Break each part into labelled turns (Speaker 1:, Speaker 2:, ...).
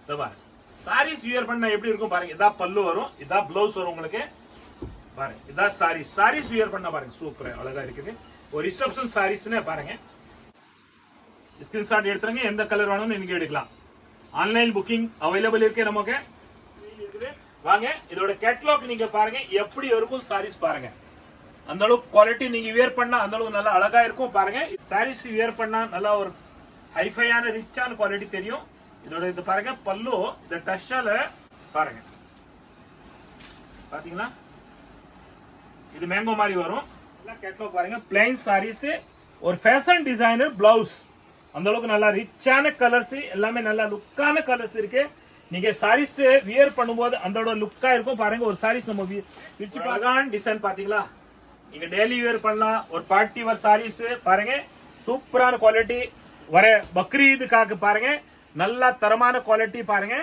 Speaker 1: இந்த பாருங்க சாரீஸ் வியர் பண்ணா எப்படி இருக்கும் பாருங்க. இதான் பல்லு வரும், இதான் பிளவுஸ் வரும் உங்களுக்கு பாருங்க. இதான் சாரீஸ் வியர் பண்ணா பாருங்க சூப்பரா அழகா இருக்குது. ஒரு ரிசப்ஷன் சாரீஸ்னே பாருங்க. ஸ்கிரீன்ஷாட் எடுத்துருங்க, எந்த கலர் வேணும்னு நீங்க எடுக்கலாம். ஆன்லைன் புக்கிங் அவைலபிள் இருக்கு நமக்கு இருக்குது. வாங்க இதோட கேட்டலாக் நீங்க பாருங்க எப்படி இருக்கும் சாரீஸ் பாருங்க. அந்த அளவுக்கு குவாலிட்டி நீங்க வியர் பண்ணா அந்த அளவுக்கு நல்லா அழகா இருக்கும் பாருங்க. சாரீஸ் வியர் பண்ணா நல்லா ஒரு ஹைஃபையான ரிச்சான குவாலிட்டி தெரியும். இதோட இது பாருங்க பல்லு இந்த டஷ்ஷால பாருங்க பாத்தீங்களா, இது மேங்கோ மாதிரி வரும். கேட்டலாக் பாருங்க பிளைன் சாரீஸ், ஒரு ஃபேஷன் டிசைனர் பிளவுஸ், அந்த அளவுக்கு நல்லா ரிச்சான கலர்ஸ், எல்லாமே நல்லா லுக்கான கலர்ஸ் இருக்கு. நீங்க சாரீஸ் வியர் பண்ணும்போது அதோட லுக்கா இருக்கும் பாருங்க. ஒரு சாரீஸ் நம்ம விரிச்சு அழகான டிசைன் பாத்தீங்களா, நீங்க டெய்லி வியர் பண்ணலாம். ஒரு பார்ட்டி வேர் சாரீஸ் பாருங்க சூப்பரான குவாலிட்டி. வர பக்ரீதுக்காக பாருங்க நல்ல தரமான குவாலிட்டி பாருங்க.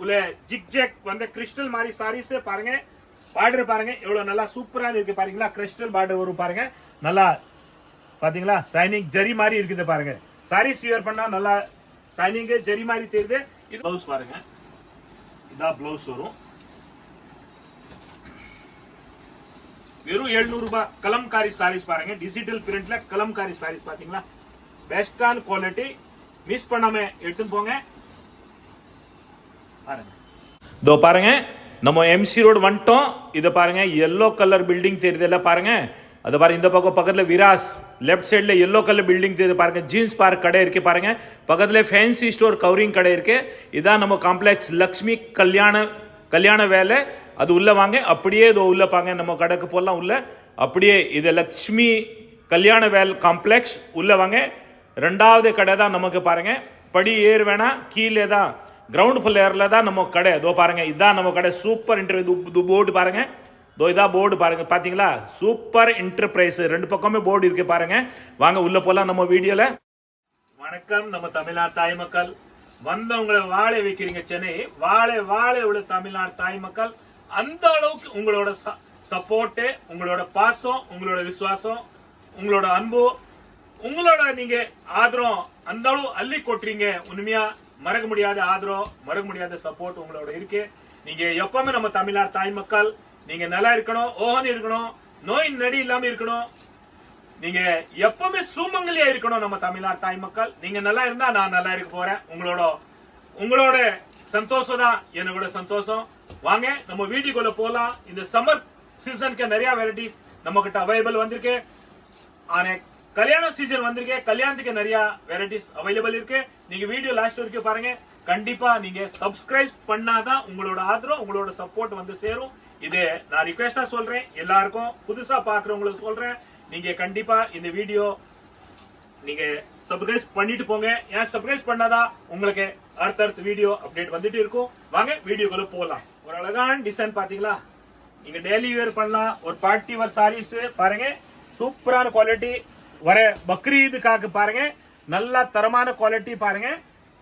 Speaker 1: உள்ள ஜிக்ஜெக் வந்து கிறிஸ்டல் மாதிரி சாரீஸ் பாருங்க. பார்டர் பாருங்க எவ்வளவு நல்லா சூப்பரா இருக்கு பாருங்களா. கிறிஸ்டல் பார்டர் வரும் பாருங்க, நல்லா பாத்தீங்களா சைனிங் ஜரி மாதிரி இருக்குது பாருங்க. சாரீஸ் வியர் பண்ணா நல்லா சைனிங் ஜரி மாதிரி தெரியுது. இது பிளவுஸ் பாருங்க, இதான் பிளவுஸ் வரும். வெறும் 700 ரூபாய். கலம்காரி சாரீஸ் பாருங்க, டிஜிட்டல் பிரிண்ட்ல கலம்காரி சாரீஸ் பாத்தீங்களா, பெஸ்டான குவாலிட்டி. மிஸ் பண்ணாம எடுத்துன்னு போங்க பாருங்க. இதோ பாருங்க நம்ம எம்சி ரோடு வந்துட்டோம். இதை பாருங்க எல்லோ கலர் பில்டிங் தெரியுதுல்ல பாருங்க. அது பாருங்க இந்த பக்கம் பக்கத்துல விராஸ் லெஃப்ட் சைட்ல எல்லோ கலர் பில்டிங் தெரியுது பாருங்க. ஜீன்ஸ் பார்க் கடை இருக்கு பாருங்க. பக்கத்துல ஃபேன்சி ஸ்டோர் கவரிங் கடை இருக்கு. இதான் நம்ம காம்ப்ளெக்ஸ் லக்ஷ்மி கல்யாண வேலை. அது உள்ள வாங்க, அப்படியே இது உள்ள பாங்க, நம்ம கடைக்கு போடலாம் உள்ள. அப்படியே இது லக்ஷ்மி கல்யாண வேல் காம்ப்ளெக்ஸ் உள்ள வாங்க. ரெண்டாவது கடை தான் நமக்கு பாருங்க. படி ஏறு வேணா, கீழே தான் கிரவுண்ட் ஃப்ளோர்ல தான் நம்ம கடை. இதோ பாருங்க இதான் நம்ம கடை. சூப்பர் இன்டர்வியூ போர்டு பாருங்க. இதோ இதான் போர்டு பாருங்க பாத்தீங்களா, சூப்பர் என்டர்பிரைஸ். ரெண்டு பக்கமே போர்டு இருக்கு பாருங்க. வாங்க உள்ள போலாம் நம்ம வீடியோல. வணக்கம் நம்ம தமிழ்நாடு தாய் மக்கள். வந்தவங்களை வாழை வைக்கிறீங்க சென்னை. வாழை உள்ள தமிழ்நாடு தாய் மக்கள். அந்த அளவுக்கு உங்களோட சப்போர்ட், உங்களோட பாசம், உங்களோட விசுவாசம், உங்களோட அன்பு, உங்களோட நீங்க ஆதரவு அந்த அளவு அள்ளி கொட்டுறீங்க. உண்மையா மறக்க முடியாத ஆதரவு, மறக்க முடியாத சப்போர்ட் உங்களோட இருக்கு. நீங்க எப்பவுமே நம்ம தமிழ்நாடு தாய் மக்கள் நீங்க நல்லா இருக்கணும், ஓஹன் இருக்கணும், நோய் நடி இல்லாம இருக்கணும். நீங்க எப்பவுமே சுமங்கலியா இருக்கணும் நம்ம தமிழ்நாடு தாய் மக்கள். நீங்க நல்லா இருந்தா நான் நல்லா இருக்க போறேன். உங்களோட சந்தோஷம் தான் என்னோட சந்தோஷம். வாங்க நம்ம வீட்டுக்குள்ள போலாம். இந்த சம்மர் சீசனுக்கு நிறைய வெரைட்டிஸ் நம்ம கிட்ட அவைலபிள் வந்திருக்கு. ஆனா கல்யாண சீசன் வந்திருக்கு, கல்யாணத்துக்கு நிறைய வெரைட்டிஸ் அவைலபிள் இருக்கு. நீங்க வீடியோ லாஸ்ட் வரைக்கும் பாருங்க. கண்டிப்பா நீங்க சப்ஸ்கிரைப் பண்ணாதான் உங்களோட ஆதரவு, உங்களோட சப்போர்ட் வந்து சேரும். இது நான் ரிக்வெஸ்டா சொல்றேன் எல்லாருக்கும், புதுசா பாக்குறவங்களுக்கு சொல்றேன். நீங்க கண்டிப்பா இந்த வீடியோ நீங்க சப்ஸ்கிரைப் பண்ணிட்டு போங்க. ஏன் சப்ஸ்கிரைப் பண்ணாதான் உங்களுக்கு அடுத்தடுத்த வீடியோ அப்டேட் வந்துட்டு இருக்கும். வாங்க வீடியோக்குள்ள போலாம். ஒரு அழகான டிசைன் பாத்தீங்களா, நீங்க டெய்லி வேர் பண்ணலாம். ஒரு பார்ட்டி வேர் சாரீஸ் பாருங்க சூப்பரான குவாலிட்டி. வர பக்ரீதுக்காக பாருங்க நல்ல தரமான குவாலிட்டி பாருங்க.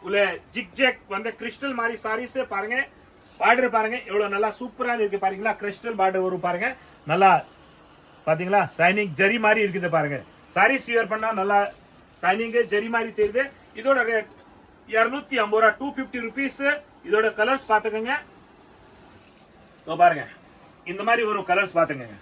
Speaker 1: உள்ள ஜிக்ஜெக் வந்து கிறிஸ்டல் மாதிரி சாரீஸ் பாருங்க. பார்டர் பாருங்க எவ்வளவு நல்லா சூப்பரா இருக்கு பாருங்களா. கிறிஸ்டல் பார்டர் வரும் பாருங்க, நல்லா பாத்தீங்களா சைனிங் ஜரி மாதிரி இருக்குது பாருங்க. சாரீஸ் வியர் பண்ணா நல்லா சைனிங் ஜரி மாதிரி தெரியுது. இதோட ரேட் 250 ரூபா, 250 ருபீஸ். இதோட கலர்ஸ் பாத்துக்கோங்க. பாருங்க இந்த மாதிரி வரும் கலர்ஸ் பாத்துக்கோங்க.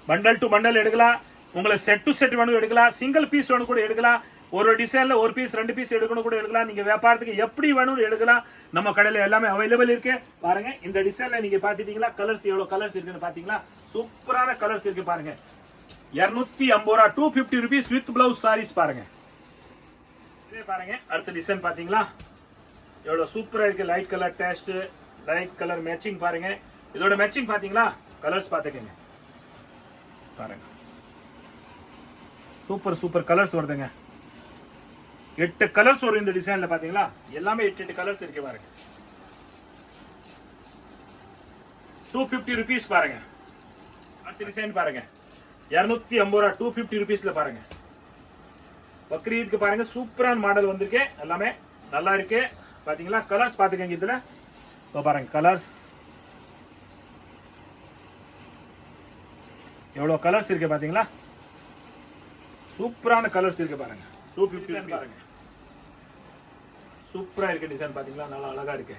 Speaker 1: பண்டல் டு பண்டல் எடுக்கலாம், உங்களுக்கு செட் டு செட் வேணும் எடுக்கலாம், சிங்கிள் பீஸ் வேணும் கூட எடுக்கலாம். ஒரு டிசைன்ல ஒரு பீஸ் 2 பீஸ் எடுக்கணும் கூட எடுக்கலாம். நீங்க வியாபாரத்துக்கு எப்படி வேணும் எடுக்கலாம். நம்ம கடையில எல்லாமே அவைலபிள் இருக்கு பாருங்க. இந்த டிசைன்ல நீங்க பாத்துட்டீங்களா, கலர்ஸ் எவ்வளவு கலர்ஸ் இருக்குன்னு பாத்தீங்களா, சூப்பரான கலர்ஸ் இருக்கு பாருங்க. 250 ரூபா, 250 ருபீஸ் வித் பிளவுஸ் சாரீஸ் பாருங்க. இதே பாருங்க அடுத்த டிசைன் பாத்தீங்களா, எவ்வளவு சூப்பரா இருக்கு. Light colour taste, light colour matching பாருங்க. இதோட மேட்சிங் பாத்தீங்களா, கலர்ஸ் பாத்துக்கங்க பாருங்க. சூப்பர் கலர்ஸ் வருதுங்க. 8 கலர்ஸ் வரும் இந்த டிசைன்ல பாத்தீங்களா. எல்லாமே 8 கலர்ஸ் இருக்கு பாருங்க. 250 ருபீஸ் பாருங்க. அடுத்த டிசைன் பாருங்க 250 ரூபா, 250 ருபீஸ்ல பாருங்க. பக்ரீதுக்கு பாருங்க சூப்பரான மாடல் வந்திருக்கு. எல்லாமே நல்லா இருக்கு பாத்தீங்களா. கலர்ஸ் பாத்துக்கங்க. இதுல பாருங்க கலர்ஸ் எவ்வளவு கலர்ஸ் இருக்கு பாத்தீங்களா. சூப்பரான கலர்ஸ் இருக்கு பாருங்க. 250 பாருங்க. சூப்பரா இருக்கு டிசைன் பாத்தீங்களா, நல்லா அழகா இருக்கு.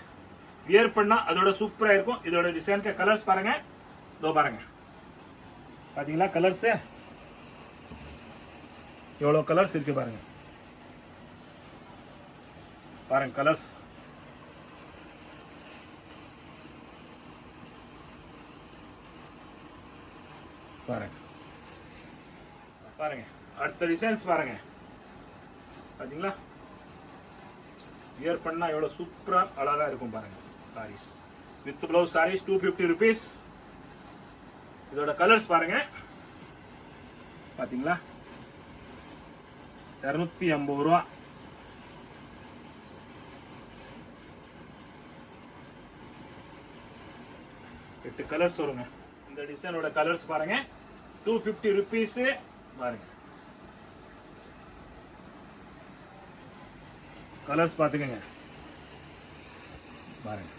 Speaker 1: வியர் பண்ணா அதோட சூப்பரா இருக்கும். இதோட டிசைனுக்கு கலர்ஸ் பாருங்க, இதோ பாருங்க பாத்தீங்களா கலர்ஸ் எவ்வளவு கலர்ஸ் இருக்கு பாருங்க. பாருங்க கலர்ஸ் பாருங்க. பாருங்க அடுத்த டிசைன்ஸ் பாருங்க பாத்தீங்களா, வியர் பண்ணா எவ்வளவு சூப்பரா அழகா இருக்கும் பாருங்க. Sarees with blouse sarees 250 rupees. இதோட கலர்ஸ் பாருங்க பாத்தீங்களா, 250 ரூபா. எட்டு கலர்ஸ் வருங்க. இந்த டிசைனோட கலர்ஸ் பாருங்க 250 rupees பாருங்க. கலர்ஸ் பாத்துக்கங்க பாருங்க.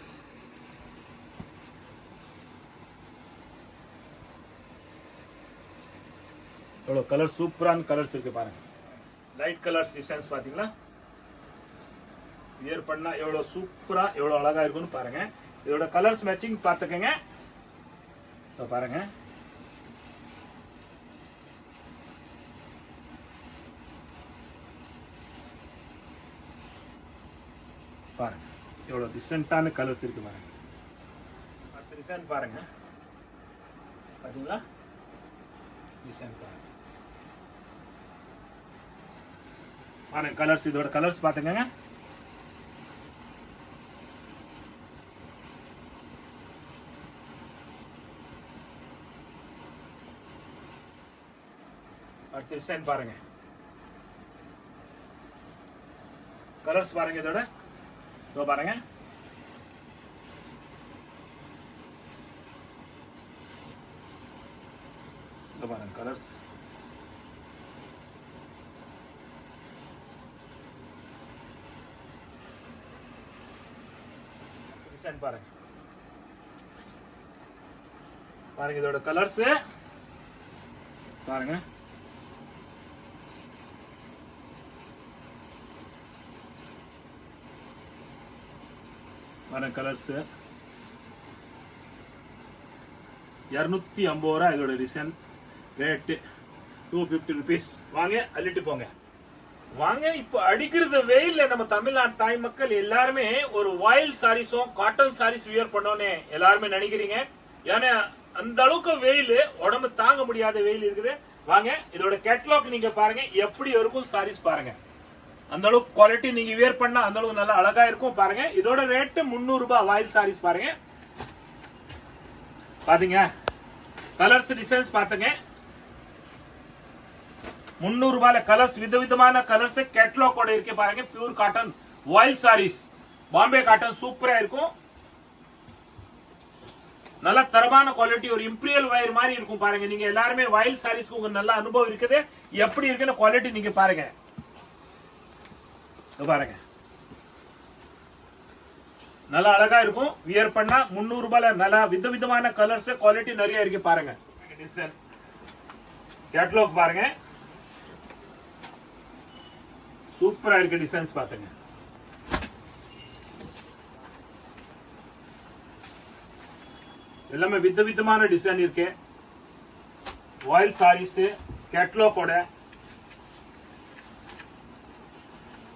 Speaker 1: எவ்வளவு கலர் சூப்பரான கலர்ஸ் இருக்கு பாருங்க. லைட் கலர்ஸ் டிசைன்ஸ் பாத்தீங்களா, வியர் பண்ணா எவ்வளவு சூப்பரா எவ்வளவு அழகா இருக்கும்னு பாருங்க. இதோட கலர்ஸ் மேட்சிங் பாத்துக்கங்க பாருங்க. பாருங்க எவ்வளவு டிசென்ட்டான கலர்ஸ் இருக்கு பாருங்க. அடுத்த டிசைன் பாருங்க பாத்தீங்களா, டிசைன் பாருங்க பாருங்க. கலர்ஸ் இதோட கலர்ஸ் பாத்துக்கங்க. அடுத்த டிசைன் பாருங்க, கலர்ஸ் பாருங்க. இதோட இதோ பாருங்க இதோ பாருங்க கலர்ஸ். டிசைன் பாருங்க பாருங்க. இதோட கலர்ஸ் பாருங்க. பாருங்க கலர்ஸ் 250 ரூபா. இதோட டிசைன் ரேட்டு 250 rupees. வாங்க அள்ளிட்டு போங்க வாங்க. இப்போ அடிக்கிறது வெயில்ல நம்ம தமிழ்நாடு தாய் மக்கள் எல்லாருமே ஒரு வாயில் சாரீஸும் காட்டன் சாரீஸ் வியர் பண்ணோன்னு எல்லாருமே நினைக்கிறீங்க. ஏன்னா அந்த அளவுக்கு வெயில், உடம்பு தாங்க முடியாத வெயில் இருக்குது. வாங்க இதோட கேட்டலாக் நீங்க பாருங்க, எப்படி இருக்கும் சாரீஸ் பாருங்க. அந்த அளவுக்கு குவாலிட்டி நீங்க வியர் பண்ணா அந்த அளவுக்கு நல்லா அழகா இருக்கும் பாருங்க. இதோட ரேட் 300 ரூபாய். வாயில் சாரீஸ் பாருங்க பாத்தீங்க. கலர்ஸ் டிசைன்ஸ் பாத்துங்க. 300 ரூபாயில கலர்ஸ் விதவிதமான கலர்ஸ் கேட்டலாக் கூட இருக்கு பாருங்க. பியூர் காட்டன் வாயில் சாரீஸ், பாம்பே காட்டன் சூப்பரா இருக்கும். நல்ல தரமான குவாலிட்டி, ஒரு இம்பீரியல் வயர் மாதிரி இருக்கும் பாருங்க. நீங்க எல்லாருமே வாயில் சாரீஸ்க்கு உங்க நல்ல அனுபவம் இருக்குது. எப்படி இருக்குன்னு குவாலிட்டி நீங்க பாருங்க பாருங்க. நல்லா அழகா இருக்கும் வியர் பண்ணா. 300 ரூபாயில நல்லா விதவிதமான கலர்ஸ் குவாலிட்டி நிறைய இருக்கு பாருங்க. கேட்டலாக் பாருங்க, சூப்பரா இருக்கு டிசைன்ஸ் பாத்துங்க. எல்லாமே விதவிதமான டிசைன் இருக்கு. வாயில் சாரீஸ் கேட்டலாகோட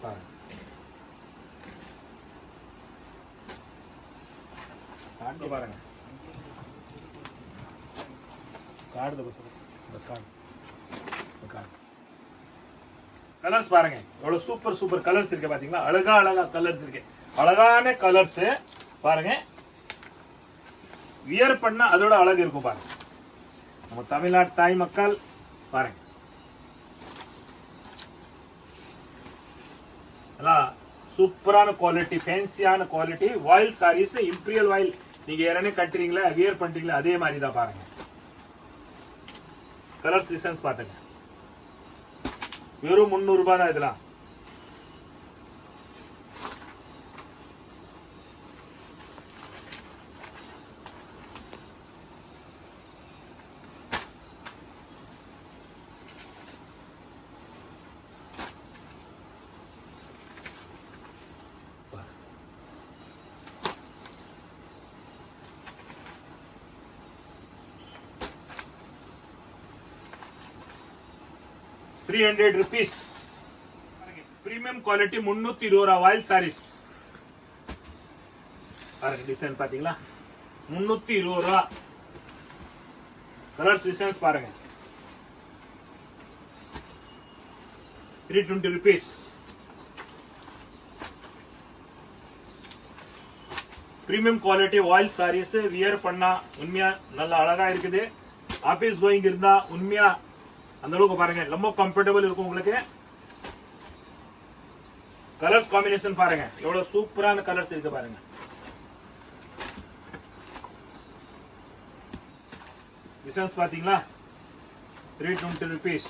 Speaker 1: பாருங்க. பாருங்க கலர்ஸ் பாருங்க. எவ்வளவு சூப்பர் சூப்பர் கலர்ஸ் இருக்கு பாத்தீங்களா. அழகா அழகா கலர்ஸ் இருக்கு. அழகான கலர்ஸ் பாருங்க. வியர் பண்ணா அதோட அழகு இருக்கும் பாருங்க. நம்ம தமிழ்நாடு தாய் மக்கள் பாருங்க. சூப்பரான குவாலிட்டி, ஃபேன்சியான குவாலிட்டி வாயில் சாரீஸ். இம்பீரியல் வாயில் நீங்க யாரே கட்டுறீங்களா வியர் பண்றீங்களா அதே மாதிரி தான் பாருங்க. கலர்ஸ் டிசைன்ஸ் பாத்துங்க. வெறும் 300 ரூபாய் தான் இதெல்லாம். 300 rupees. Premium quality 320 ரூபா ஆயில் sarees. பாருங்க டிசைன் பாத்தீங்களா 320 ரூபா. கலர்ஸ் டிசைன்ஸ் பாருங்க 320 rupees. Premium quality oil sarees wear பண்ணா உண்மையா நல்ல அழகா இருக்குது. ஆபீஸ் கோயிங் இருந்தா உண்மையா அந்த அளவுக்கு பாருங்க ரொம்ப கம்ஃபர்டபிள் இருக்கும் உங்களுக்கு. கலர்ஸ் காம்பினேஷன் பாருங்க எவ்வளவு சூப்பரான கலர்ஸ் இருக்கு பாருங்க. டிசைன்ஸ் பாத்தீங்களா 320 rupees.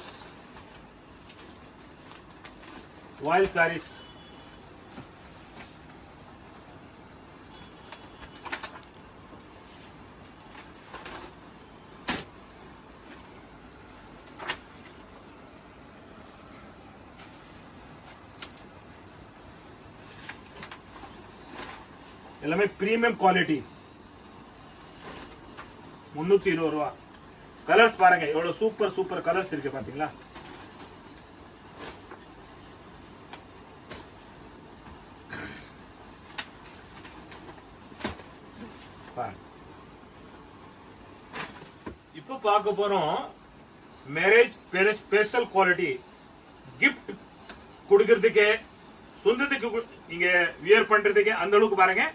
Speaker 1: ஆயில் சாரீஸ் எல்லாமே பிரீமியம் குவாலிட்டி 320 ரூபா. கலர்ஸ் பாருங்க எவ்வளவு சூப்பர் சூப்பர் கலர்ஸ் இருக்கு பாத்தீங்களா. இப்போ பார்க்க போறோம் மேரேஜ் ஸ்பெஷல் குவாலிட்டி கிஃப்ட் கொடுக்கிறதுக்கு சொந்தத்துக்கு நீங்க வியர் பண்றதுக்கு அந்த அளவுக்கு பாருங்க.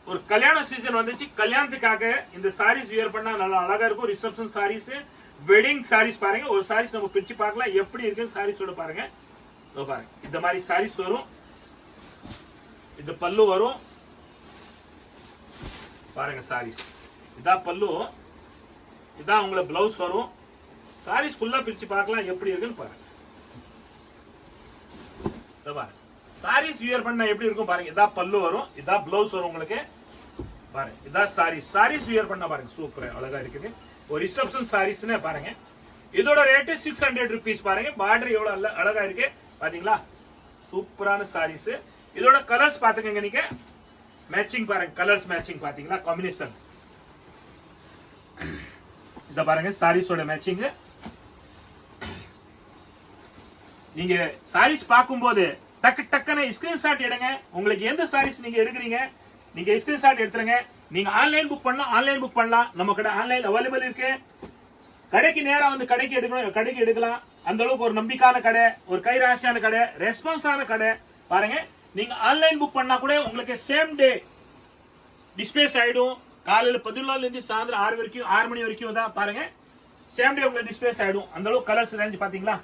Speaker 1: ஒரு கல்யாண சீசன் வந்துச்சு, கல்யாணத்துக்காக இந்த சாரீஸ் வியர் பண்ணா நல்லா அழகா இருக்கும். ரிசப்ஷன் சாரீஸ், வெட்டிங் சாரீஸ் பாருங்க. ஒரு சாரீஸ் நம்ம பிரிச்சு பார்க்கலாம் எப்படி இருக்கு சாரீஸோட பாருங்க. பாருங்க இந்த மாதிரி சாரீஸ் வரும், இந்த பல்லு வரும் பாருங்க. சாரீஸ் இதான் பல்லு, இதான் உங்களுக்கு பிளவுஸ் வரும். சாரீஸ் ஃபுல்லா பிரிச்சு பார்க்கலாம் எப்படி இருக்குன்னு பாருங்க. பாருங்க சாரீஸ் வியர் பண்ணா எப்படி இருக்கும் பாருங்க. இதான் பல்லு வரும், இதான் பிளவுஸ் வரும் உங்களுக்கு பாருங்க. இதான் சாரீஸ். சாரீஸ் வியர் பண்ணா பாருங்க சூப்பரா அழகா இருக்குது. ஒரு ரிசப்ஷன் சாரீஸ்னே பாருங்க. இதோட ரேட் 600 rupees பாருங்க. பார்டர் எவ்வளவு அழகா இருக்கு பாத்தீங்களா. சூப்பரான சாரீஸ். இதோட கலர்ஸ் பாத்துக்கங்க நீங்க. மேட்சிங் பாருங்க, கலர்ஸ் மேட்சிங் பாத்தீங்களா, காம்பினேஷன். இத பாருங்க சாரீஸோட மேட்சிங். நீங்க சாரீஸ் பார்க்கும்போது டக்கு டக்குன்னு ஸ்கிரீன்ஷாட் எடுங்க. உங்களுக்கு எந்த சாரீஸ் நீங்க எடுக்கிறீங்க நீங்க ஸ்கிரீன்ஷாட் எடுத்துருங்க. நீங்க ஆன்லைன் புக் பண்ணலாம், ஆன்லைன் புக் பண்ணலாம். நம்ம கடை ஆன்லைன் அவைலபிள் இருக்கு. கடைக்கு நேரா வந்து கடைக்கு எடுக்கணும், கடைக்கு எடுக்கலாம். அந்த அளவுக்கு ஒரு நம்பிக்கையான கடை, ஒரு கைராசியான கடை, ரெஸ்பான்ஸான கடை பாருங்க. நீங்க ஆன்லைன் புக் பண்ணா கூட உங்களுக்கு சேம் டே டிஸ்பேஸ் ஆயிடும். காலையில 11 இருந்து சாயந்தரம் 6 வரைக்கும் 6 மணி வரைக்கும் தான் பாருங்க. சேம் டே உங்களுக்கு டிஸ்பேஸ் ஆயிடும். அந்த அளவுக்கு கலர்ஸ் ரேஞ்ச் பாத்தீங்களா.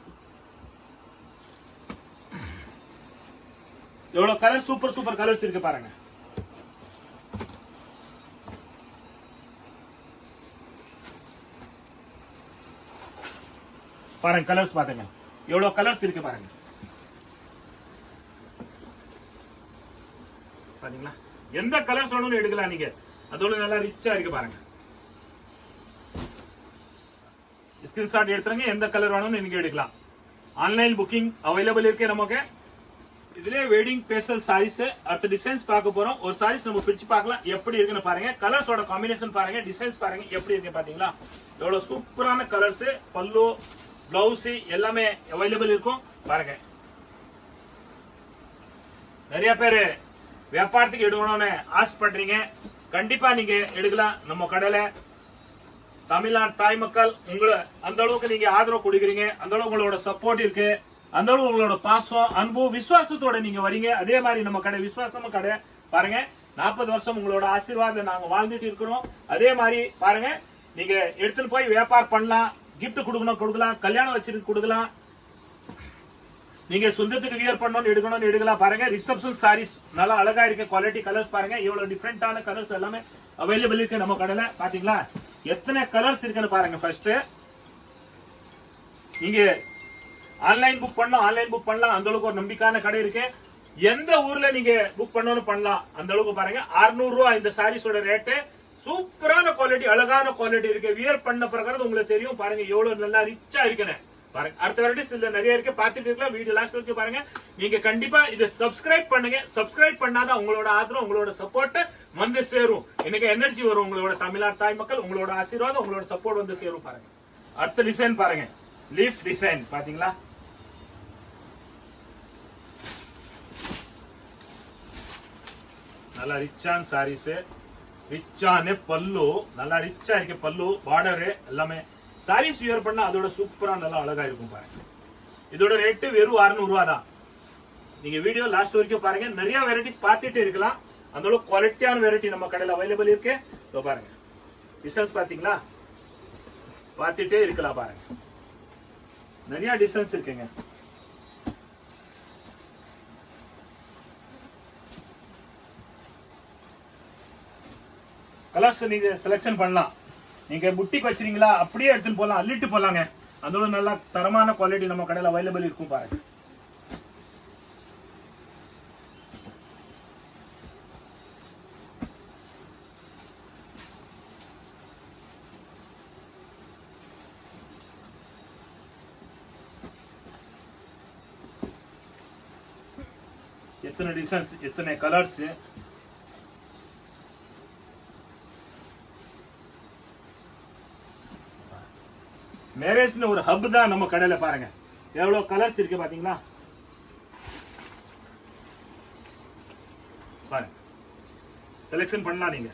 Speaker 1: எவ்வளவு கலர் சூப்பர் சூப்பர் கலர்ஸ் இருக்கு பாருங்க. பாருங்க கலர்ஸ் பாருங்க எவ்வளவு கலர்ஸ் இருக்கு பாருங்க. பாத்தீங்களா எந்த கலர்ஸ் வேணும்னு எடுக்கலாம் நீங்க. அதோட நல்லா ரிச்சா இருக்கு பாருங்க. ஸ்கிரீன்ஷாட் எடுத்துருங்க. எந்த கலர் வேணும்னு நீங்க எடுக்கலாம். ஆன்லைன் புக்கிங் அவைலபிள் இருக்கு நமக்கு. இதுல வெட்டிங் ஸ்பெஷல் சாரீஸ் அடுத்த டிசைன்ஸ் பார்க்க போறோம். ஒரு சாரீஸ் நம்ம பிரிச்சு பார்க்கலாம் எப்படி இருக்குன்னு பாருங்க. கலர்ஸோட காம்பினேஷன் பாருங்க, டிசைன்ஸ் பாருங்க எப்படி இருக்கு பாத்தீங்களா. எவ்வளவு சூப்பரான கலர்ஸ், பல்லு பிளவுஸ் எல்லாமே அவைலபிள் இருக்கும் பாருங்க. நிறைய பேரு வியாபாரத்துக்கு எடுக்கணும்னு ஆசைப்படுறீங்க, கண்டிப்பா நீங்க எடுக்கலாம். நம்ம கடையில தமிழ்நாடு தாய் மக்கள் உங்களை அந்த அளவுக்கு நீங்க ஆதரவு கொடுக்குறீங்க, அந்த அளவுக்கு உங்களோட சப்போர்ட் இருக்கு, அந்த அளவுக்கு உங்களோட பாசம் அன்பு விசுவாசத்தோட நீங்க வரீங்க. அதே மாதிரி நம்ம கடை விசுவாசமா கடை பாருங்க. 40 வருஷம் உங்களோட ஆசீர்வாதம் நாங்க வாழ்ந்துட்டு இருக்கிறோம். அதே மாதிரி பாருங்க நீங்க எடுத்துட்டு போய் வியாபாரம் பண்ணலாம், கிஃப்ட் கொடுக்கலாம், கல்யாணம் வச்சிருக்கு கொடுக்கலாம், நீங்க சொந்தத்துக்கு வியர் பண்ணணும்னு எடுக்கலாம் பாருங்க. ரிசப்ஷன் சாரீஸ் நல்லா அழகா இருக்கு. குவாலிட்டி கலர்ஸ் பாருங்க எவ்வளவு டிஃபரெண்டான கலர்ஸ் எல்லாமே அவைலபிள் இருக்கு நம்ம கடையில. பாத்தீங்களா எத்தனை கலர்ஸ் இருக்குன்னு பாருங்க. ஃபர்ஸ்ட் நீங்க ஆன்லைன் புக் பண்ணலாம். அந்த அளவுக்கு ஒரு நம்பிக்கையான கடை இருக்கு. எந்த ஊர்ல நீங்க புக் பண்ணணும் பண்ணலாம். அந்த அளவுக்கு பாருங்க 600 ரூபாய் இந்த சாரீஸோட ரேட்டு. சூப்பரான குவாலிட்டி, அழகான குவாலிட்டி இருக்கு. வியர் பண்ண பிறகு உங்களுக்கு தெரியும் பாருங்க எவ்வளவு நல்லா ரிச்சா இருக்குன்னு பாருங்க. அடுத்த வெரைட்டிஸ் இதுல நிறைய இருக்கு, பாத்துட்டு இருக்கலாம். வீடியோ லாஸ்ட் வரைக்கும் பாருங்க. நீங்க கண்டிப்பா இதை சப்ஸ்கிரைப் பண்ணுங்க. சப்ஸ்கிரைப் பண்ணாதான் உங்களோட ஆதரவு, உங்களோட சப்போர்ட் வந்து சேரும். எனக்கு எனர்ஜி வரும். உங்களோட தமிழ்நாடு தாய் மக்கள் உங்களோட ஆசீர்வாதம், உங்களோட சப்போர்ட் வந்து சேரும் பாருங்க. அடுத்த டிசைன் பாருங்க, லீஃப் டிசைன் பாத்தீங்களா. நல்லா ரிச்சான சாரீஸ், ரிச்சான பல்லு, நல்லா ரிச்சா இருக்கு பல்லு, பார்டரு எல்லாமே. சாரீஸ் வியர் பண்ணா அதோட சூப்பரா நல்லா அழகா இருக்கும் பாருங்க. இதோட ரேட்டு வெறும் 600 ரூபா தான். நீங்க வீடியோ லாஸ்ட் வரைக்கும் பாருங்க. நிறைய வெரைட்டிஸ் பார்த்துட்டு இருக்கலாம். அந்த அளவுக்கு குவாலிட்டியான வெரைட்டி நம்ம கடையில் அவைலபிள் இருக்கு. இதோ பாருங்க, டிசைன்ஸ் பாத்தீங்களா, பார்த்துட்டே இருக்கலாம் பாருங்க. நிறைய டிசைன்ஸ் இருக்குங்க. கலர்ஸ் நீங்க செலக்ஷன் பண்ணலாம். நீங்க புட்டிக் வச்சிருக்கீங்களா அப்படியே எடுத்துட்டு போகலாம், அள்ளிட்டு போலாங்க. அதோட நல்லா தரமான குவாலிட்டி நம்ம கடையில் அவைலபிள் இருக்கும் பாருங்க. எத்தனை டிசைன்ஸ், எத்தனை கலர்ஸ். மேரேஜ்னு ஒரு ஹப் தான் நம்ம கடையில பாருங்க. எவ்வளவு கலர்ஸ் இருக்கு பாத்தீங்களா பாருங்க. செலக்ஷன் பண்ணலாம் நீங்க.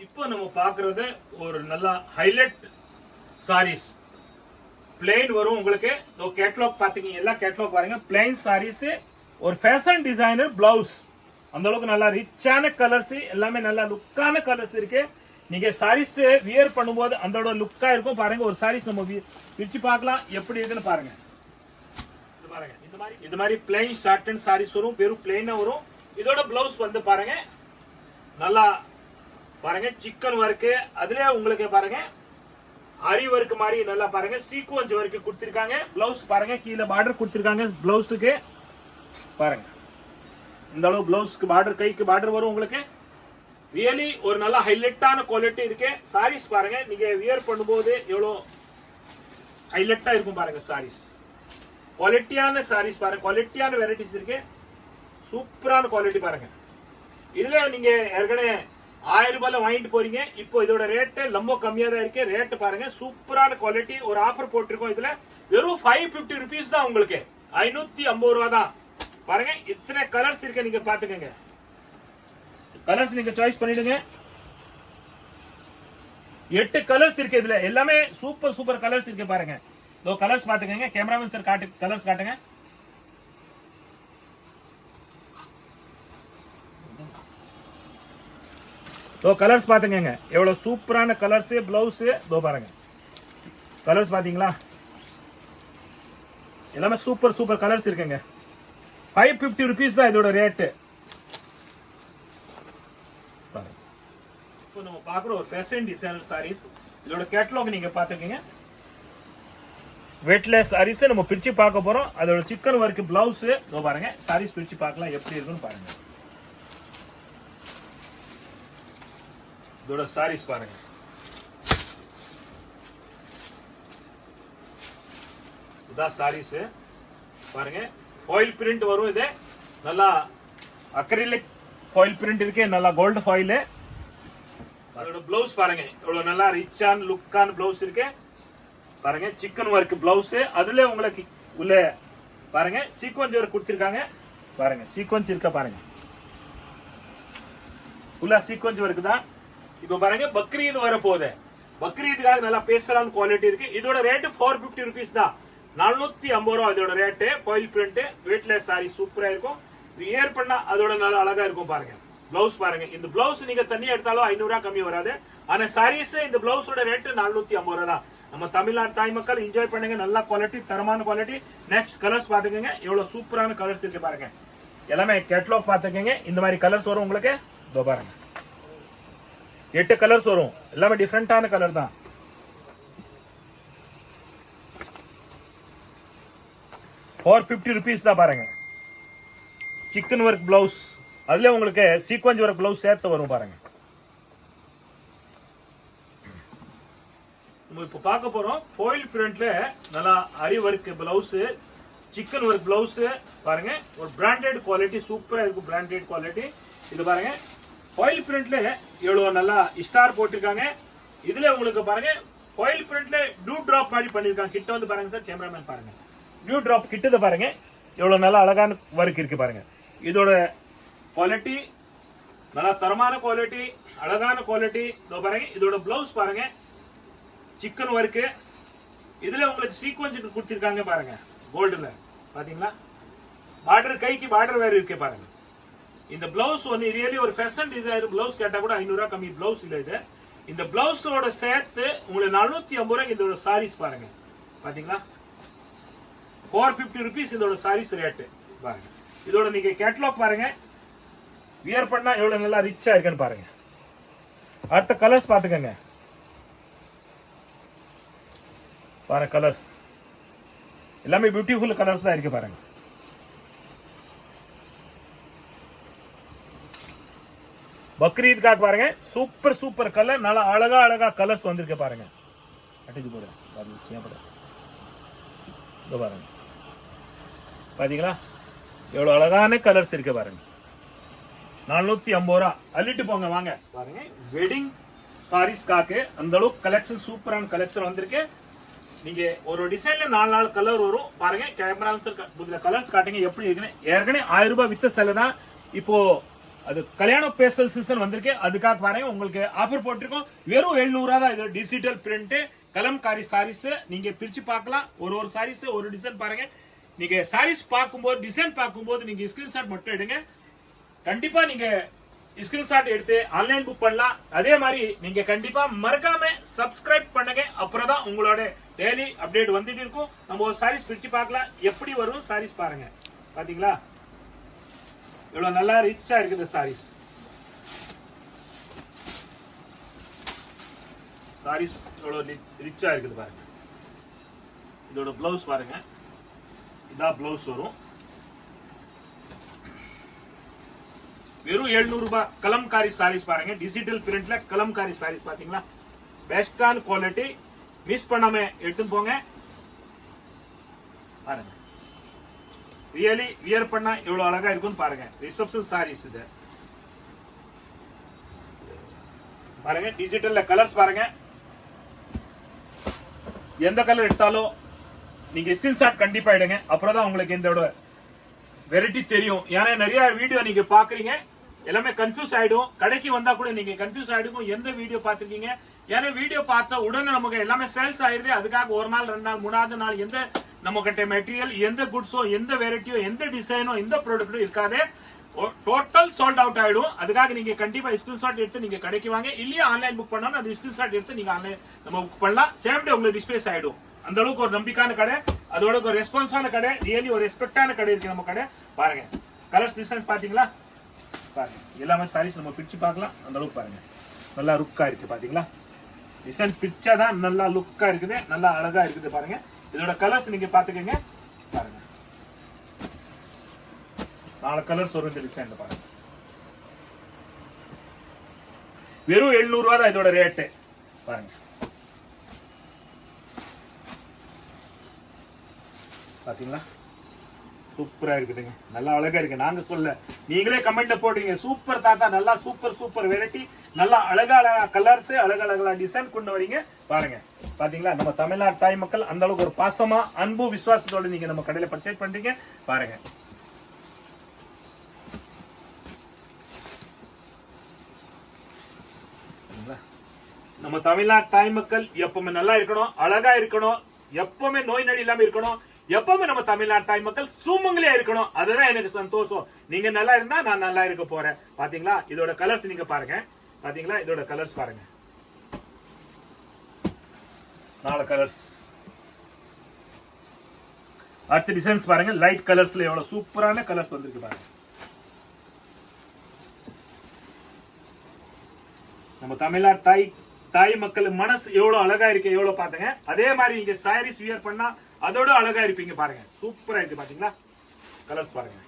Speaker 1: இப்போ நம்ம பாக்குறது ஒரு நல்ல ஹைலைட் சாரீஸ். பிளெயின் வரும் உங்களுக்கு. கேட்லாக் பாத்தீங்க, எல்லா கேட்லாக் பாருங்க. பிளெயின் சாரீஸ், ஒரு ஃபேஷன் டிசைனர் பிளவுஸ். அந்த அளவுக்கு நல்லா ரிச்சான கலர்ஸ், எல்லாமே நல்லா லுக்கான கலர்ஸ் இருக்கு. நீங்க சாரீஸ் வியர் பண்ணும்போது அதோட லுக்கா இருக்கும் பாருங்க. ஒரு சாரீஸ் நம்ம பிரிச்சு பார்க்கலாம் எப்படி இருக்குன்னு பாருங்க. பாருங்க, இந்த மாதிரி பிளெயின் ஷார்ட் அண்ட் சாரீஸ் வரும், வெறும் பிளெயினா வரும். இதோட பிளவுஸ் வந்து பாருங்க நல்லா பாருங்க சிக்கன் ஒர்க். அதுல உங்களுக்கு பாருங்க அரி ஒர்க் மாதிரி நல்லா பாருங்க சீக்வென்ஸ் ஒர்க் கொடுத்திருக்காங்க. பிளவுஸ் பாருங்க, கீழே பார்டர் கொடுத்திருக்காங்க பிளவுஸுக்கு பாருங்க. இந்த அளவு பிளவுஸ்க்கு பார்டர், கைக்கு பார்டர் வரும் உங்களுக்கு. ரியலி ஒரு நல்ல ஹைலைட்டான குவாலிட்டி இருக்கு. சாரீஸ் பாருங்க, நீங்க வியர் பண்ணும்போது எவ்வளவு ஹைலைட்டா இருக்கும் பாருங்க. சாரீஸ் குவாலிட்டியான சாரீஸ் பாருங்க, குவாலிட்டியான வெரைட்டிஸ் இருக்கு. சூப்பரான குவாலிட்டி பாருங்க. இதுல நீங்க ஏற்கனவே 1000 ரூபாயில வாங்கிட்டு போறீங்க. இப்போ இதோட ரேட் ரொம்ப கம்மியா தான் இருக்கு. ரேட் பாருங்க, சூப்பரான குவாலிட்டி. ஒரு ஆஃபர் போட்டிருக்கோம். இதுல வெறும் 550 ருபீஸ் தான் உங்களுக்கு, 550 ரூபா தான் பாருங்க. இத்தனை கலர்ஸ் இருக்கு, நீங்க பாத்துக்கங்க. கலர்ஸ் நீங்க சாய்ஸ் பண்ணிடுங்க. 8 கலர்ஸ் இருக்கு இதுல, எல்லாமே சூப்பர் சூப்பர் கலர்ஸ் இருக்கு பாருங்க. இதோ கலர்ஸ் பாத்துக்கங்க. கேமராமேன் சார் காட்டு, கலர்ஸ் காட்டுங்க. கலர்ஸ் பாத்துங்க, எவ்வளவு சூப்பரான கலர்ஸ். பிளவுஸ் இதோ பாருங்க, கலர்ஸ் பாத்தீங்களா, எல்லாமே சூப்பர் சூப்பர் கலர்ஸ் இருக்குங்க. 550 ருபீஸ் தான் இதோட ரேட்டு. இப்போ நம்ம பாக்குற ஒரு ஃபேஷன் டிசைனர் சாரீஸ். இதோட கேட்டலாக் நீங்க பாத்துக்கீங்க. வெயிட்லெஸ் சாரீஸ் நம்ம பிரிச்சு பார்க்க போறோம். அதோட சிக்கன் ஒர்க் பிளவுஸ் இதோ பாருங்க. சாரீஸ் பிரிச்சு பார்க்கலாம் எப்படி இருக்குன்னு பாருங்க. இதோட சாரீஸ் பாருங்க. இதான் சாரீஸ் பாருங்க. ஃபாயில் பிரிண்ட் வரும். இது நல்லா அக்ரிலிக் ஃபாயில் பிரிண்ட் இருக்கு, நல்லா கோல்டு ஃபாயில். அதோட பிளவுஸ் பாருங்க, இவ்வளவு நல்லா ரிச்சான லுக்கான பிளவுஸ் இருக்கு பாருங்க. Chicken work blouse. அதுல உங்களுக்கு உள்ள பாருங்க சீக்வென்ஸ் ஒர்க் கொடுத்திருக்காங்க பாருங்க. சீக்வென்ஸ் இருக்க பாருங்க, ஃபுல்லா சீக்வென்ஸ் ஒர்க் தான். இப்போ பாருங்க பக்ரீத் வர போகுது. பக்ரீதுக்காக நல்லா பேசலான குவாலிட்டி இருக்கு. இதோட ரேட் 450 ருபீஸ் தான், 450 ரூபா இதோட rate. Foil print, weightless sorry, சூப்பரா இருக்கும். வியர் பண்ணா அதோட நல்லா அழகா இருக்கும் பாருங்க. பிளவுஸ் பாருங்க. இந்த பிளவுஸ் நீங்க தனியா எடுத்தாலும் 500 ரூபா கம்மி வராது. ஆனா சாரீஸ் இந்த பிளவுஸோட ரேட் 450 ரூபா தான். நம்ம தமிழ்நாடு தாய் மக்கள் என்ஜாய் பண்ணுங்க. நல்ல குவாலிட்டி, தரமான குவாலிட்டி. நெக்ஸ்ட் கலர்ஸ் பாத்துக்கங்க, எவ்வளவு சூப்பரான கலர்ஸ் இருக்கு பாருங்க. எல்லாமே கேட்லாக் பாத்துக்கங்க. இந்த மாதிரி கலர்ஸ் வரும் உங்களுக்கு. இதோ பாருங்க 8 கலர்ஸ் வரும், எல்லாமே டிஃபரெண்டான கலர் தான். ₹450 தான் பாருங்க. சிக்கன் ஒர்க் பிளவுஸ், அதுல உங்களுக்கு சீக்வென்ஸ் ஒர்க் பிளவுஸ் சேர்த்து வரும் பாருங்க. நம்ம இப்ப பார்க்க போறோம் ஃபாயில் பிரிண்ட்ல நல்லா அரி work blouse, chikan work blouse பாருங்க. ஒரு பிராண்டட் குவாலிட்டி, சூப்பரா இருக்கும் பிராண்டட் குவாலிட்டி. இது பாருங்க ஃபாயில் பிரிண்ட்ல எவ்வளவு நல்லா ஸ்டார் போட்டிருக்காங்க. இதுல உங்களுக்கு பாருங்க ஃபாயில் பிரிண்ட்ல டியூ டிராப் மாதிரி பண்ணிருக்காங்க. கிட்ட வந்து பாருங்க சார், கேமராமேன் பாருங்க. டியூ டிராப் கிட்டத பாருங்க. எவ்வளோ நல்லா அழகான ஒர்க் இருக்கு பாருங்க. இதோட குவாலிட்டி நல்லா தரமான குவாலிட்டி, அழகான குவாலிட்டி. இதோ பாருங்க, இதோட பிளவுஸ் பாருங்க, சிக்கன் ஒர்க்கு. இதுல உங்களுக்கு சீக்வன்ஸ் கொடுத்திருக்காங்க பாருங்க, கோல்டுல பாத்தீங்களா. பார்டர், கைக்கு பார்டர் வேற இருக்கு பாருங்க. இந்த பிளவுஸ் ஒன்னு ரியலி ஒரு ஃபேஷன் டிசைனர் பிளவுஸ் கேட்டா கூட 500 ரூபாய் கம்மி பிளவுஸ் இல்ல இது. இந்த பிளவுஸோட சேர்த்து உங்களுக்கு 450 ரூபாய்க்கு இதோட சாரீஸ் பாருங்க. பாத்தீங்களா, 450 rupees இதோட சாரீஸ் ரேட்டு பாருங்க. இதோட நீங்க கேட்டலாக் பாருங்க, வியர் பண்ணா எவ்வளவு நல்லா ரிச்சா இருக்குன்னு பாருங்க. அடுத்த கலர்ஸ் பாத்துக்கங்க பாருங்க. கலர்ஸ் எல்லாமே பியூட்டிஃபுல் கலர்ஸ் தான் இருக்கு பாருங்க. பக்ரீத்காக பாருங்க, சூப்பர் சூப்பர் கலர், நல்லா அழகா அழகா கலர்ஸ் வந்திருக்கு பாருங்க. அட்டிச்சு போறேன் பாருங்க. பாத்தீங்களா எவ்வளவு அழகான கலர்ஸ் இருக்கு பாருங்க. 450 ரூபா அள்ளிட்டு போங்க வாங்க பாருங்க. வெட்டிங் சாரீஸ்காக அந்த அளவுக்கு கலெக்ஷன், சூப்பரான கலெக்ஷன் வந்திருக்கு. நீங்க ஒரு டிசைன்ல 4 கலர் வரும் பாருங்க. கேமரா கலர்ஸ் காட்டுங்க எப்படி இருக்குன்னு. ஏற்கனவே 1000 ரூபாய் வித்த செல தான், இப்போ அது கல்யாண பேசல் சீசன் வந்திருக்கு. அதுக்காக பாருங்க உங்களுக்கு ஆஃபர் போட்டிருக்கோம். வெறும் 700 ரூபா தான். இது டிஜிட்டல் பிரிண்ட் கலம்காரி சாரீஸ். நீங்க பிரிச்சு பார்க்கலாம், ஒரு சாரீஸ் ஒரு டிசைன் பாருங்க. நீங்க சாரீஸ் பார்க்கும்போது, டிசைன் பார்க்கும்போது நீங்க ஸ்கிரீன்ஷாட் மட்டும் எடுங்க. கண்டிப்பா நீங்க ஸ்கிரீன்ஷாட் எடுத்து ஆன்லைன் புக் பண்ணலாம். அதே மாதிரி நீங்க கண்டிப்பா மறக்காம சப்ஸ்கிரைப் பண்ணுங்க. அப்புறம் தான் உங்களோட டெய்லி அப்டேட் வந்துட்டு இருக்கும். நம்ம ஒரு சாரீஸ் பிரிச்சு பார்க்கலாம், எப்படி வரும் சாரீஸ் பாருங்க. பாத்தீங்களா எவ்வளவு நல்லா ரிச்சா இருக்குது சாரீஸ். சாரீஸ் எவ்வளவு ரிச்சா இருக்குது பாருங்க. இதோட பிளவுஸ் பாருங்க, இதான் பிளவுஸ் வரும். வெறும் 700 ரூபாய் கலம்காரி சாரீஸ் பாருங்க. டிஜிட்டல் பிரிண்ட்ல கலம்காரி சாரீஸ் பாத்தீங்களா, பெஸ்டான குவாலிட்டி. மிஸ் பண்ணாம எடுத்துன்னு போங்க பாருங்க. ரியலி வியர் பண்ணா எவ்வளவு அழகா இருக்குன்னு பாருங்க. ரிசப்ஷன் சாரீஸ் இது பாருங்க. டிஜிட்டல்ல கலர்ஸ் பாருங்க. எந்த கலர் எடுத்தாலும் நீங்க ஸ்கிரீன்ஷாட் கண்டிப்பா எடுங்க. அப்புறம் தான் உங்களுக்கு இந்த வெரைட்டி தெரியும். ஏன்னா நிறைய வீடியோ நீங்க பாக்குறீங்க, எல்லாமே கன்ஃபியூஸ் ஆயிடும். கடைக்கு வந்தா கூட நீங்க கன்ஃபியூஸ் ஆயிடும் எந்த வீடியோ பாத்துருக்கீங்க. ஏன்னா வீடியோ பார்த்த உடனே நமக்கு எல்லாமே சேல்ஸ் ஆயிருது. அதுக்காக ஒரு நாள் 2 நாள் 3வது நாள் எந்த நம்ம கிட்ட மெட்டீரியல், எந்த குட்ஸோ, எந்த வெரைட்டியோ, எந்த டிசைனோ, எந்த ப்ராடக்ட்டோ இருக்காது. டோட்டல் சோல்ட் அவுட் ஆயிடும். அதுக்காக நீங்க கண்டிப்பா ஸ்கிரீன்ஷாட் எடுத்து நீங்க கடைக்கு வாங்க. இல்லையா ஆன்லைன் புக் பண்ணாலும் அந்த ஸ்கிரீன்ஷாட் எடுத்து நீங்க ஆன்லைன் நம்ம புக் பண்ணலாம். சேம் டே உங்களுக்கு டிஸ்பேஸ் ஆயிடும். அந்த அளவுக்கு ஒரு நம்பிக்கையான கடை, அதோட ஒரு ரெஸ்பான்ஸான கடை, ரியலி ஒரு ரெஸ்பெக்டான கடை இருக்கு நம்ம கடை பாருங்க. கலர்ஸ் டிசைன்ஸ் பாத்தீங்களா பாருங்க. எல்லாமே சாரீஸ் நம்ம பிரிச்சு பார்க்கலாம். அந்த அளவுக்கு பாருங்க, நல்லா லுக்கா இருக்கு பாத்தீங்களா. டிசைன் பிரிச்சா தான் நல்லா லுக்கா இருக்குது, நல்லா அழகா இருக்குது பாருங்க. இதோட கலர்ஸ் நீங்க பாத்துக்கங்க பாருங்க. 4 கலர்ஸ் வரும் இந்த டிசைன்ல பாருங்க. வெறும் 700 ரூபாய் தான் இதோட ரேட்டு பாருங்க. பாத்தீங்களா சூப்பரா இருக்குதுங்க, நல்லா அழகா இருக்கு. நாங்க சொல்ல, நீங்களே கமெண்ட்ல போடுறீங்க சூப்பர் தாத்தா, நல்லா சூப்பர் சூப்பர் வெரைட்டி, நல்லா அழகா அழகா கலர்ஸ், அழகா டிசைன் கொண்டு வரீங்க பாருங்க. பாத்தீங்களா நம்ம தமிழ்நாடு தாய் மக்கள் அந்த அளவுக்கு ஒரு பாசமா, அன்பு, விசுவாசத்தோட நீங்க நம்ம கடையில பர்ச்சேஸ் பண்றீங்க பாருங்க. நம்ம தமிழ்நாடு தாய் மக்கள் எப்பவுமே நல்லா இருக்கணும், அழகா இருக்கணும், எப்பவுமே நோய் நொடி இல்லாம இருக்கணும், எப்பவுமே நம்ம தமிழ்நாடு தாய் மக்கள் சுமங்கலியா இருக்கணும். அதுதான் எனக்கு சந்தோஷம். நீங்க நல்லா இருந்தா நான் நல்லா இருக்க போறேன். பாத்தீங்களா இதோட கலர்ஸ் நீங்க பாருங்க. பாத்தீங்களா இதோட கலர்ஸ் பாருங்க, 4 கலர்ஸ். அடுத்த டிசைன்ஸ் பாருங்க. லைட் கலர்ஸ்ல எவ்வளவு சூப்பரான கலர்ஸ் வந்திருக்கு பாருங்க. நம்ம தமிழ்நாடு தாய் மக்கள் மனசு எவ்வளவு அழகா இருக்கு, எவ்வளவு பாத்துங்க. அதே மாதிரி நீங்க சாரீஸ் வியர் பண்ணா அதோட அழகா இருப்பீங்க பாருங்க. சூப்பரா இருக்கு பாத்தீங்களா. கலர்ஸ் பாருங்க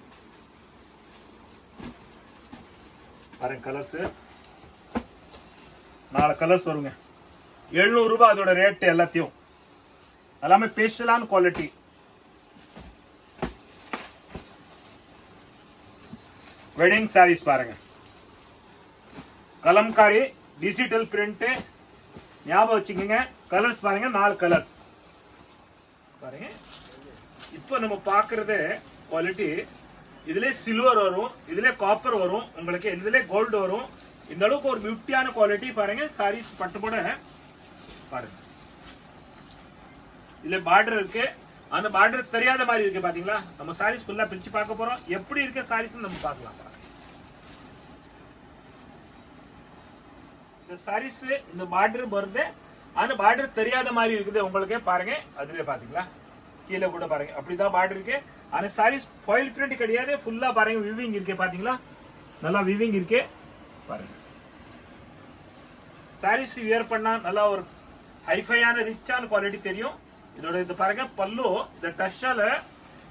Speaker 1: பாருங்க. கலர்ஸ் 4 கலர்ஸ் வருங்க. 700 ரூபாய் அதோட ரேட். எல்லாத்தையும் எல்லாமே ஸ்பெஷலான குவாலிட்டி. வெட்டிங் சாரீஸ் பாருங்க. கலம்காரி டிஜிட்டல் பிரிண்ட் ஞாபகம் வச்சுக்கோங்க. கலர்ஸ் பாருங்க, 4 கலர்ஸ் பாருங்க. இப்போ நம்ம பாக்குறது குவாலிட்டி. இதுல சில்வர் வரும், இதுல காப்பர் வரும், உங்களுக்கு இதுல கோல்டு வரும். இந்த அளவுக்கு ஒரு பியூட்டியான குவாலிட்டி பாருங்க. சாரீஸ் பட்டு போட பாருங்க. இதுல பார்டர் இருக்கு, அந்த பார்டர் தெரியாத மாதிரி இருக்கு பாத்தீங்களா. நம்ம சாரீஸ் ஃபுல்லா பிரிச்சு பார்க்க போறோம். எப்படி இருக்க சாரீஸ் நம்ம பார்க்கலாம். இந்த சாரீஸ் இந்த பார்டர் வருது, அந்த பார்டர் தெரியாத மாதிரி இருக்குது உங்களுக்கு பாருங்க. அதுல பாத்தீங்களா கீழே கூட பாருங்க அப்படிதான் பார்டர் இருக்கு. ஆனா சாரீஸ் ஃபாயில் பிரிண்ட் கிடையாது, ஃபுல்லா பாருங்க விவிங் இருக்கு பாத்தீங்களா. நல்லா விவிங் இருக்கு பாருங்க. சாரீஸ் வியர் பண்ணா நல்லா ஒரு ஹைஃபையான ரிச்சான குவாலிட்டி தெரியும். இதோட இது பாருங்க பல்லு, இந்த டஷால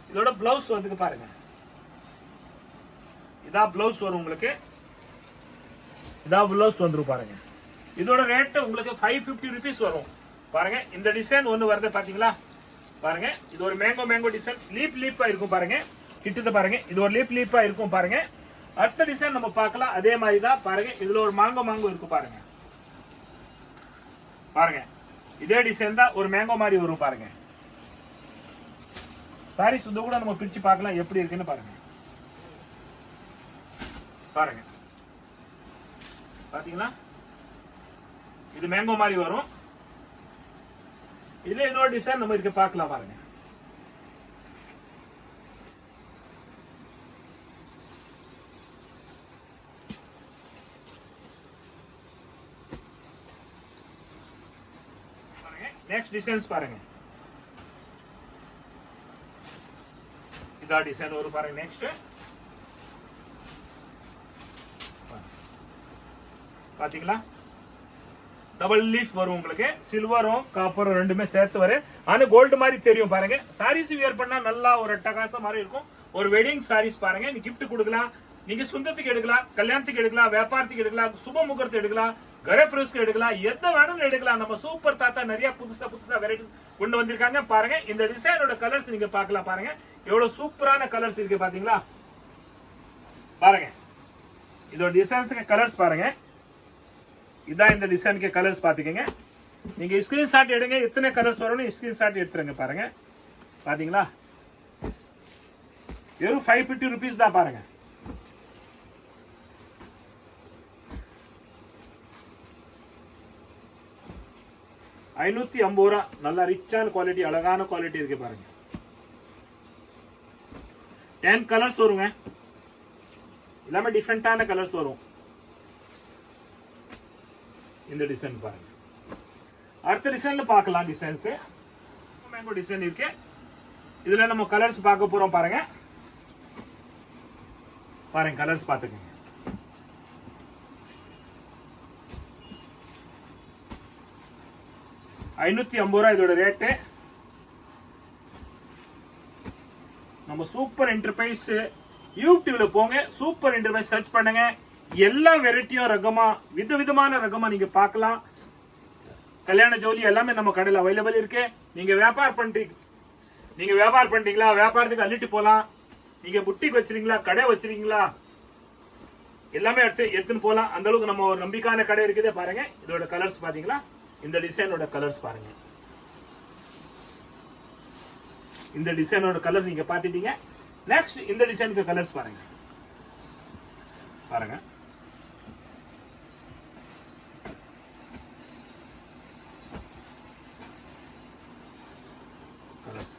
Speaker 1: இதோட பிளவுஸ் வந்து பாருங்க. இதான் பிளவுஸ் வரும் உங்களுக்கு, இதான் பிளவுஸ் வந்துரும் பாருங்க. இதோட ரேட் உங்களுக்கு 550 rupees வரும் பாருங்க. இந்த டிசைன் ஒன்னு வருது பாத்தீங்களா பாருங்க. இது ஒரு மேங்கோ டிசைன், லீப்பா இருக்கும் பாருங்க. கிட்டத பாருங்க, இது ஒரு லீப்பா இருக்கும் பாருங்க. அடுத்த டிசைன் நம்ம பார்க்கலாம். அதே மாதிரி தான் பாருங்க. இதுல ஒரு மாங்கோ இருக்கும் பாருங்க. பாருங்க இதே டிசைன் தான் ஒரு மேங்கோ மாதிரி வரும் பாருங்க. சாரி சுத்த கூட நம்ம பிரிச்சு பார்க்கலாம் எப்படி இருக்குன்னு பாருங்க. பாருங்க பாத்தீங்களா, இது மேங்கோ மாதிரி வரும். இதுல இன்னொரு டிசைன் நம்ம இருக்கு பார்க்கலாம் பாருங்க. नेक्स्ट डिजाइन्स பாருங்க. இதா டிசைன் ஒரு பாருங்க. நெக்ஸ்ட் பாத்தீங்களா டபுள் லீஃப் வரும் உங்களுக்கு. சில்வரும் காப்பரும் ரெண்டுமே சேர்த்து வரும். ஆனா கோல்டு மாதிரி தெரியும் பாருங்க. சாரீஸ் வியர் பண்ணா நல்லா ஒரு அட்டகாசம் மாதிரி இருக்கும். ஒரு வெட்டிங் சாரீஸ் பாருங்க. நீ கிஃப்ட் கொடுக்கலாம், நீங்க சொந்தத்துக்கு எடுக்கலாம், கல்யாணத்துக்கு எடுக்கலாம், வியாபாரத்துக்கு எடுக்கலாம், சுப முகூர்த்தம் எடுக்கலாம், கரப்பிரஸ்க்கு எடுக்கலாம், எந்த வேணும் எடுக்கலாம். நம்ம சூப்பர் தாத்தா நிறைய புதுசா வெரைட்டி கொண்டு வந்திருக்காங்க பாருங்க. இந்த டிசைனோட கலர்ஸ் நீங்க பார்க்கலாம் பாருங்க. எவ்வளவு சூப்பரான கலர்ஸ் இருக்கு பாத்தீங்களா பாருங்க. இதோட டிசைன்ஸ்க்கு கலர்ஸ் பாருங்க. இதான் இந்த டிசைனுக்கு கலர்ஸ் பாத்துக்கங்க. நீங்க ஸ்கிரீன்ஷாட் எடுங்க, எத்தனை கலர்ஸ் வரும்னு ஸ்கிரீன்ஷாட் எடுத்துருங்க பாருங்க. பாத்தீங்களா வெறும் 550 rupees தான் பாருங்க. ₹550 நல்ல ரிச்சான குவாலிட்டி, அழகான குவாலிட்டி இருக்கு பாருங்க. 10 கலர்ஸ் வருங்க. எல்லாமே டிஃபரெண்டான கலர்ஸ் வரும். இந்த டிசைன் பாருங்க. அடுத்த டிசைன்ல பார்க்கலாம். டிசைன்ஸ் மேங்கோ டிசைன் இருக்கு. இதுல நம்ம கலர்ஸ் பார்க்க போறோம் பாருங்க. பாருங்க கலர்ஸ் பாத்துக்கங்க. ₹550 இதோட ரேட்டு. நம்ம சூப்பர் என்டர்பிரைஸ் யூடியூப்ல போங்க, சூப்பர் என்டர்பிரைஸ் சர்ச் பண்ணுங்க. எல்லா வெரைட்டியும் ரகமா விதவிதமான ரகமா நீங்க பார்க்கலாம். கல்யாண ஜவுளி எல்லாமே நம்ம கடையில் அவைலபிள் இருக்கு. நீங்க வியாபாரம் பண்றீங்களா, வியாபாரத்துக்கு அள்ளிட்டு போலாம். நீங்க புட்டிக் வச்சிருக்கீங்களா, கடை வச்சிருக்கீங்களா, எல்லாமே எடுத்துன்னு போலாம். அந்த அளவுக்கு நம்ம ஒரு நம்பிக்கையான கடை இருக்குது பாருங்க. இதோட கலர்ஸ் பாத்தீங்களா, இந்த டிசைனோட கலர்ஸ் பாருங்க. இந்த டிசைனோட கலர் நீங்க பாத்துட்டீங்க. நெக்ஸ்ட் இந்த டிசைனுக்கு கலர்ஸ் பாருங்க. பாருங்க கலர்ஸ்.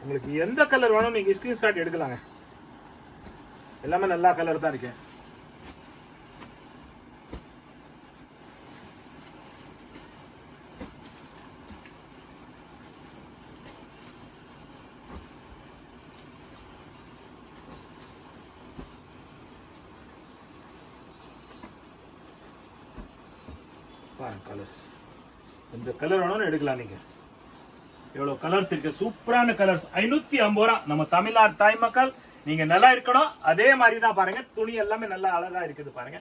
Speaker 1: உங்களுக்கு எந்த கலர் வேணும் நீங்க ஸ்கிரீன்ஷாட் எடுக்கலாங்க. எல்லாமே நல்ல கலர் தான் இருக்கு. பாருங்க கலர்ஸ். இந்த கலர் வேணும்னு எடுக்கலாம் நீங்க. எவ்வளவு கலர்ஸ் இருக்கு, சூப்பரான கலர்ஸ். ₹550 நம்ம தமிழ்நாடு தாய் மக்கள் நீங்க நல்லா இருக்கணும். அதே மாதிரி தான் பாருங்க. துணி எல்லாமே நல்லா அழகா இருக்குது பாருங்க.